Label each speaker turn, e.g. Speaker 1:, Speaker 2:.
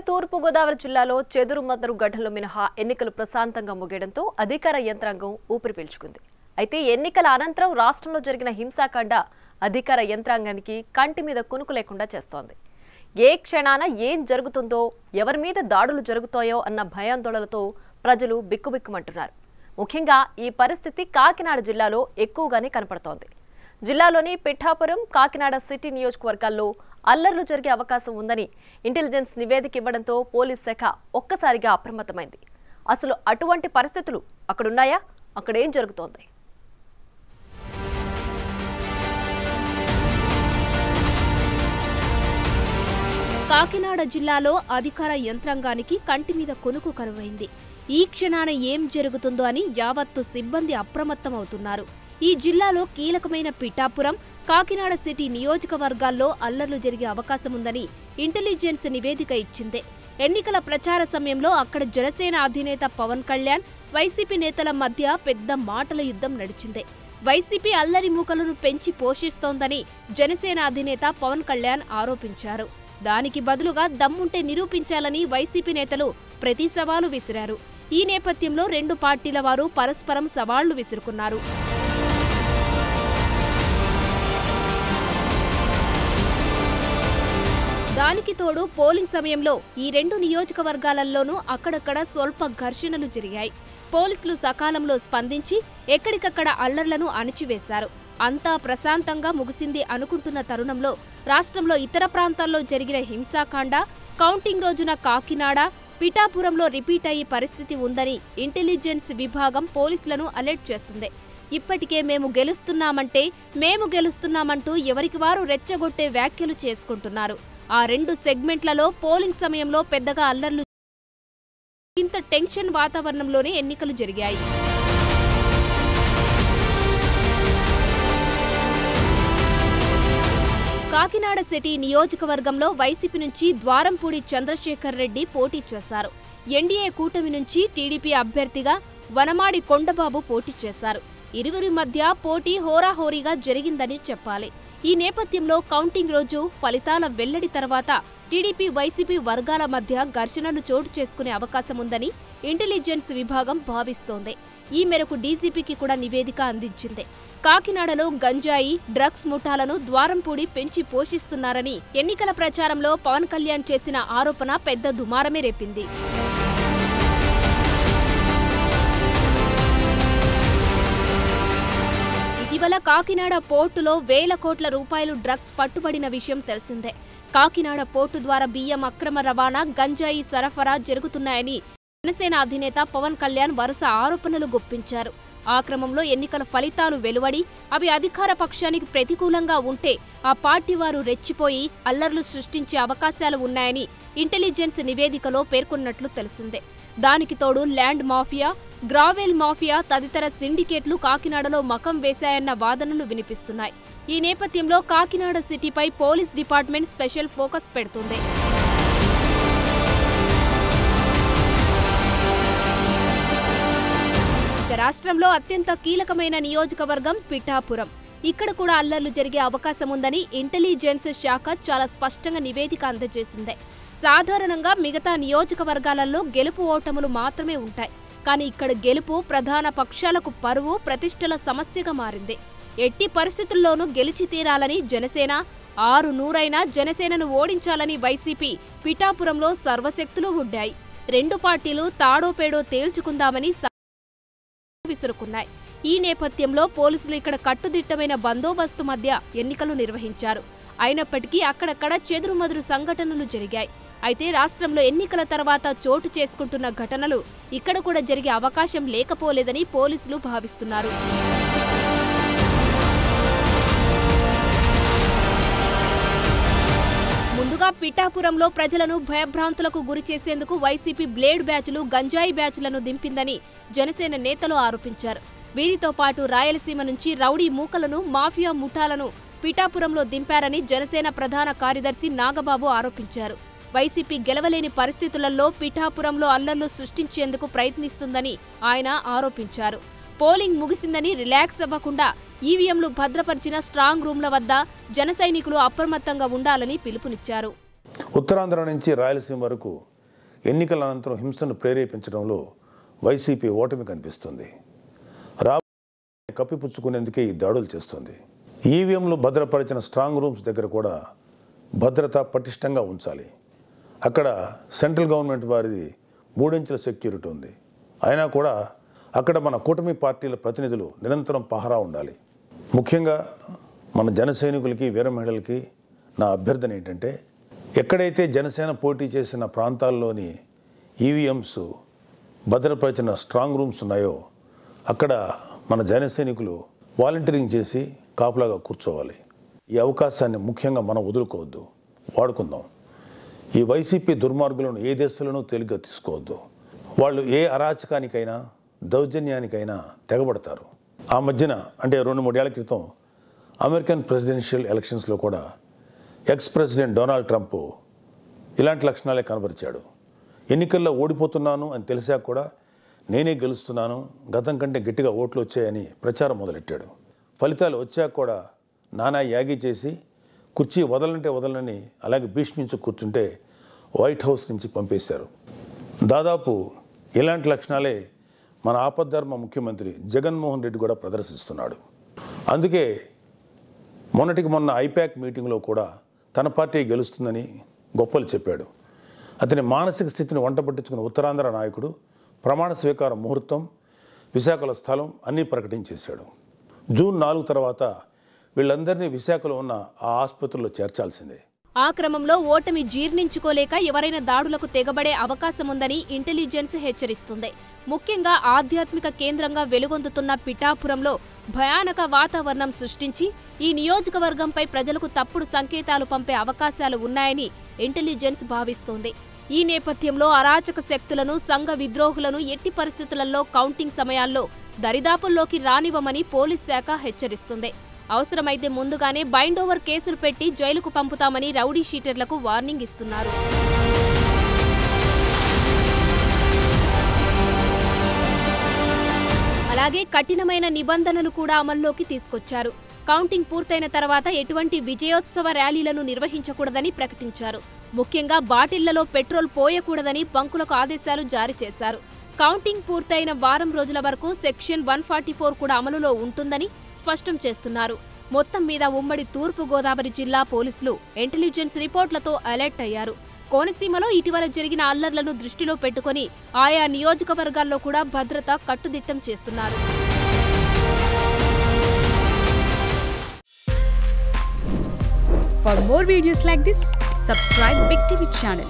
Speaker 1: తూర్పు గోదావరి జిల్లాలో చెదురుమదురు ఘటనలు మినహా ఎన్నికలు ప్రశాంతంగా ముగియడంతో అధికార యంత్రాంగం ఊపిరి పీల్చుకుంది. అయితే ఎన్నికల అనంతరం రాష్ట్రంలో జరిగిన హింసాకాండ అధికార యంత్రాంగానికి కంటి మీద కునుకు లేకుండా చేస్తోంది. ఏ క్షణాన ఏం జరుగుతుందో, ఎవరి మీద దాడులు జరుగుతాయో అన్న భయాందోళనలతో ప్రజలు బిక్కుబిక్కుమంటున్నారు. ముఖ్యంగా ఈ పరిస్థితి కాకినాడ జిల్లాలో ఎక్కువగానే కనపడుతోంది. జిల్లాలోని పిఠాపురం, కాకినాడ సిటీ నియోజకవర్గాల్లో అల్లర్లు జరిగే అవకాశం ఉందని ఇంటెలిజెన్స్ నివేదిక ఇవ్వడంతో పోలీస్ శాఖ ఒక్కసారిగా అప్రమత్తమైంది. అసలు అటువంటి పరిస్థితులు అక్కడున్నాయా? అక్కడేం జరుగుతోంది?
Speaker 2: కాకినాడ జిల్లాలో అధికార యంత్రాంగానికి కంటి మీద కొనుకు కరువైంది. ఈ క్షణాన ఏం జరుగుతుందో అని యావత్తు సిబ్బంది అప్రమత్తమవుతున్నారు. ఈ జిల్లాలో కీలకమైన పిఠాపురం, కాకినాడ సిటీ నియోజకవర్గాల్లో అల్లర్లు జరిగే అవకాశముందని ఇంటెలిజెన్స్ నివేదిక ఇచ్చింది. ఎన్నికల ప్రచార సమయంలో అక్కడ జనసేన అధినేత పవన్ కళ్యాణ్, వైసీపీ నేతల మధ్య పెద్ద మాటల యుద్ధం నడిచింది. వైసీపీ అల్లరి మూకలను పెంచి పోషిస్తోందని జనసేన అధినేత పవన్ కళ్యాణ్ ఆరోపించారు. దానికి బదులుగా దమ్ముంటే నిరూపించాలని వైసీపీ నేతలు ప్రతి సవాలు విసిరారు. ఈ నేపథ్యంలో రెండు పార్టీల వారు పరస్పరం సవాళ్లు విసురుకున్నారు. దానికి తోడు పోలింగ్ సమయంలో ఈ రెండు నియోజకవర్గాలలోనూ అక్కడక్కడ స్వల్ప ఘర్షణలు జరిగాయి. పోలీసులు సకాలంలో స్పందించి ఎక్కడికక్కడ అల్లర్లను అణిచివేశారు. అంతా ప్రశాంతంగా ముగిసింది అనుకుంటున్న తరుణంలో రాష్ట్రంలో ఇతర ప్రాంతాల్లో జరిగిన హింసాకాండ కౌంటింగ్ రోజున కాకినాడ, పిఠాపురంలో రిపీట్ అయ్యే పరిస్థితి ఉందని ఇంటెలిజెన్స్ విభాగం పోలీసులను అలర్ట్ చేసింది. ఇప్పటికే మేము గెలుస్తున్నామంటూ ఎవరికి వారు రెచ్చగొట్టే వ్యాఖ్యలు చేసుకుంటున్నారు. ఆ రెండు సెగ్మెంట్లలో పోలింగ్ సమయంలో పెద్దగా అల్లర్లు, ఇంత టెన్షన్ వాతావరణంలోనే ఎన్నికలు జరిగాయి. కాకినాడ సిటీ నియోజకవర్గంలో వైసీపీ నుంచి ద్వారంపూడి చంద్రశేఖర్ రెడ్డి పోటీ చేశారు. ఎన్డీఏ కూటమి నుంచి టీడీపీ అభ్యర్థిగా వనమాడి కొండబాబు పోటీ చేశారు. ఇరువురి మధ్య పోటీ హోరాహోరీగా జరిగిందని చెప్పాలి. ఈ నేపథ్యంలో కౌంటింగ్ రోజు ఫలితాల వెల్లడి తర్వాత టీడీపీ, వైసీపీ వర్గాల మధ్య ఘర్షణలు చోటు చేసుకునే అవకాశముందని ఇంటెలిజెన్స్ విభాగం భావిస్తోంది. ఈ మేరకు డీజీపీకి కూడా నివేదిక అందించింది. కాకినాడలో గంజాయి, డ్రగ్స్ ముఠాలను ద్వారంపూడి పెంచి పోషిస్తున్నారని ఎన్నికల ప్రచారంలో పవన్ కళ్యాణ్ చేసిన ఆరోపణ పెద్ద దుమారమే రేపింది. ఇటీవల కాకినాడ పోర్టులో వేల కోట్ల రూపాయలు డ్రగ్స్ పట్టుబడిన విషయం తెలిసిందే. కాకినాడ పోర్టు ద్వారా బియ్యం అక్రమ రవాణా, గంజాయి సరఫరా జరుగుతున్నాయని జనసేన అధినేత పవన్ కళ్యాణ్ వరుస ఆరోపణలు గుప్పించారు. ఆ క్రమంలో ఎన్నికల ఫలితాలు వెలువడి అవి అధికార పక్షానికి ప్రతికూలంగా ఉంటే ఆ పార్టీ వారు రెచ్చిపోయి అల్లర్లు సృష్టించే అవకాశాలు ఉన్నాయని ఇంటెలిజెన్స్ నివేదికలో పేర్కొన్నట్లు తెలిసిందే. దానికి తోడు ల్యాండ్ మాఫియా, గ్రావెల్ మాఫియా తదితర సిండికేట్లు కాకినాడలో మకం వేశాయన్న వాదనలు వినిపిస్తున్నాయి. ఈ నేపథ్యంలో కాకినాడ సిటీపై పోలీస్ డిపార్ట్మెంట్ స్పెషల్ ఫోకస్ పెడుతుంది. రాష్ట్రంలో అత్యంత కీలకమైన నియోజకవర్గం పిఠాపురం. ఇక్కడ కూడా అల్లర్లు జరిగే అవకాశం ఉందని ఇంటెలిజెన్స్ శాఖ చాలా స్పష్టంగా నివేదిక అందజేసింది. సాధారణంగా మిగతా నియోజకవర్గాలలో గెలుపు ఓటములు మాత్రమే ఉంటాయి. కానీ ఇక్కడ గెలుపు ప్రధాన పక్షాలకు పరువు, ప్రతిష్టల సమస్యగా మారింది. ఎట్టి పరిస్థితుల్లోనూ గెలిచి తీరాలని జనసేన, 600 జనసేనను ఓడించాలని వైసీపీ పిఠాపురంలో సర్వశక్తులు ఉడ్డాయి. రెండు పార్టీలు తాడోపేడో తేల్చుకుందామని విసురుకున్నాయి. ఈ నేపథ్యంలో పోలీసులు ఇక్కడ కట్టుదిట్టమైన బందోబస్తు మధ్య ఎన్నికలు నిర్వహించారు. అయినప్పటికీ అక్కడక్కడ చెదురుమదురు సంఘటనలు జరిగాయి. అయితే రాష్ట్రంలో ఎన్నికల తర్వాత చోటు చేసుకుంటున్న ఘటనలు ఇక్కడ కూడా జరిగే అవకాశం లేకపోలేదని పోలీసులు భావిస్తున్నారు. ముందుగా పిఠాపురంలో ప్రజలను భయభ్రాంతులకు గురి చేసేందుకు వైసీపీ బ్లేడ్ బ్యాచ్లు, గంజాయి బ్యాచ్లను దింపిందని జనసేన నేతలు ఆరోపించారు. వీరితో పాటు రాయలసీమ నుంచి రౌడీ మూకలను, మాఫియా ముఠాలను పిఠాపురంలో దింపారని జనసేన ప్రధాన కార్యదర్శి నాగబాబు ఆరోపించారు. వైసీపీ గెలవలేని పరిస్థితులలో పిఠాపురంలో అల్లర్లు సృష్టించేందుకు ప్రయత్నిస్తుందని ఆయన ఆరోపించారు. పోలింగ్ ముగిసిందని రిలాక్స్ అవ్వకుండా ఈవీఎంలు భద్రపరిచిన స్ట్రాంగ్ రూమ్ల వద్ద జన సైనికులు అప్రమత్తంగా ఉండాలని పిలుపునిచ్చారు.
Speaker 3: ఉత్తరాంధ్ర నుంచి రాయలసీమ వరకు ఎన్నికల అనంతరం హింసను ప్రేరేపించడంలో వైసీపీ ఓటమి కనిపిస్తుంది. కప్పిపుచ్చుకునేందుకే ఈ దాడులు చేస్తుంది. ఈవీఎంలు భద్రపరిచిన స్ట్రాంగ్ రూమ్స్ దగ్గర కూడా భద్రత పటిష్టంగా ఉంచాలి. అక్కడ సెంట్రల్ గవర్నమెంట్ వారిది 3 ఇంచుల సెక్యూరిటీ ఉంది. అయినా కూడా అక్కడ మన కూటమి పార్టీల ప్రతినిధులు నిరంతరం పహరా ఉండాలి. ముఖ్యంగా మన జన సైనికులకి, వీర మహిళలకి నా అభ్యర్థన ఏంటంటే, ఎక్కడైతే జనసేన పోటీ చేసిన ప్రాంతాల్లోని ఈవీఎంస్ భద్రపరిచిన స్ట్రాంగ్ రూమ్స్ ఉన్నాయో అక్కడ మన జన సైనికులు వాలంటీరింగ్ చేసి కాపులాగా కూర్చోవాలి. ఈ అవకాశాన్ని ముఖ్యంగా మనం వదులుకోవద్దు, వాడుకుందాం. ఈ వైసీపీ దుర్మార్గులను ఏ దేశంలోనూ తేలిగ్గా తీసుకోవద్దు. వాళ్ళు ఏ అరాచకానికైనా దౌర్జన్యానికైనా తెగబడతారు. ఆ మధ్యన అంటే 2-3 ఏళ్ల క్రితం అమెరికన్ ప్రెసిడెన్షియల్ ఎలక్షన్స్లో కూడా ఎక్స్ ప్రెసిడెంట్ డొనాల్డ్ ట్రంప్ ఇలాంటి లక్షణాలే కనబరిచాడు. ఎన్నికల్లో ఓడిపోతున్నాను అని తెలిసాక కూడా నేనే గెలుస్తున్నాను, గతం కంటే గట్టిగా ఓట్లు వచ్చాయని ప్రచారం మొదలెట్టాడు. ఫలితాలు వచ్చాక కూడా నానా యాగి చేసి కుర్చీ వదలంటే వదలని అలాగే భీష్మించి కూర్చుంటే వైట్ హౌస్ నుంచి పంపేశారు. దాదాపు ఇలాంటి లక్షణాలే మన ఆపద్ధర్మ ముఖ్యమంత్రి జగన్మోహన్ రెడ్డి కూడా ప్రదర్శిస్తున్నాడు. అందుకే మొన్నటికి మొన్న ఐపాక్ మీటింగ్లో కూడా తన పార్టీ గెలుస్తుందని గొప్పలు చెప్పాడు. అతని మానసిక స్థితిని వంట పట్టించుకున్న ఉత్తరాంధ్ర నాయకుడు ప్రమాణ స్వీకార ముహూర్తం, విశాఖల స్థలం అన్నీ ప్రకటించేశాడు. జూన్ 4 తర్వాత వీళ్ళందరినీ విశాఖలో ఉన్న ఆ ఆసుపత్రిలో చేర్చాల్సిందే.
Speaker 2: ఆ క్రమంలో ఓటమి జీర్ణించుకోలేక ఎవరైనా దాడులకు తెగబడే అవకాశముందని ఇంటెలిజెన్స్ హెచ్చరిస్తుంది. ముఖ్యంగా ఆధ్యాత్మిక కేంద్రంగా వెలుగొందుతున్న పిఠాపురంలో భయానక వాతావరణం సృష్టించి ఈ నియోజకవర్గంపై ప్రజలకు తప్పుడు సంకేతాలు పంపే అవకాశాలు ఉన్నాయని ఇంటెలిజెన్స్ భావిస్తోంది. ఈ నేపథ్యంలో అరాచక శక్తులను, సంఘ విద్రోహులను ఎట్టి పరిస్థితులలో కౌంటింగ్ సమయాల్లో దరిదాపుల్లోకి రానివ్వమని పోలీస్ శాఖ హెచ్చరిస్తుంది. అవసరమైతే ముందుగానే బైండ్ ఓవర్ కేసులు పెట్టి జైలుకు పంపుతామని రౌడీ షీటర్లకు వార్నింగ్ ఇస్తున్నారు. అలాగే కఠినమైన నిబంధనలు కూడా అమల్లోకి తీసుకొచ్చారు. కౌంటింగ్ పూర్తయిన తర్వాత ఎటువంటి విజయోత్సవ ర్యాలీలను నిర్వహించకూడదని ప్రకటించారు. ముఖ్యంగా బాటిళ్లలో పెట్రోల్ పోయకూడదని బంకులకు ఆదేశాలు జారీ చేశారు. కౌంటింగ్ పూర్తయిన వారం రోజుల వరకు సెక్షన్ 144 కూడా అమలులో ఉంటుందని స్పష్టం చేస్తున్నారు. మొత్తం మీద ఉమ్మడి తూర్పు గోదావరి జిల్లా పోలీసులు ఇంటెలిజెన్స్ రిపోర్ట్లతో అలర్ట్ అయ్యారు. కోనసీమలో ఇటీవల జరిగిన అల్లర్లను దృష్టిలో పెట్టుకుని ఆయా నియోజకవర్గాల్లో కూడా భద్రత కట్టుదిట్టం చేస్తున్నారు.
Speaker 4: For more videos like this, subscribe Big TV channel.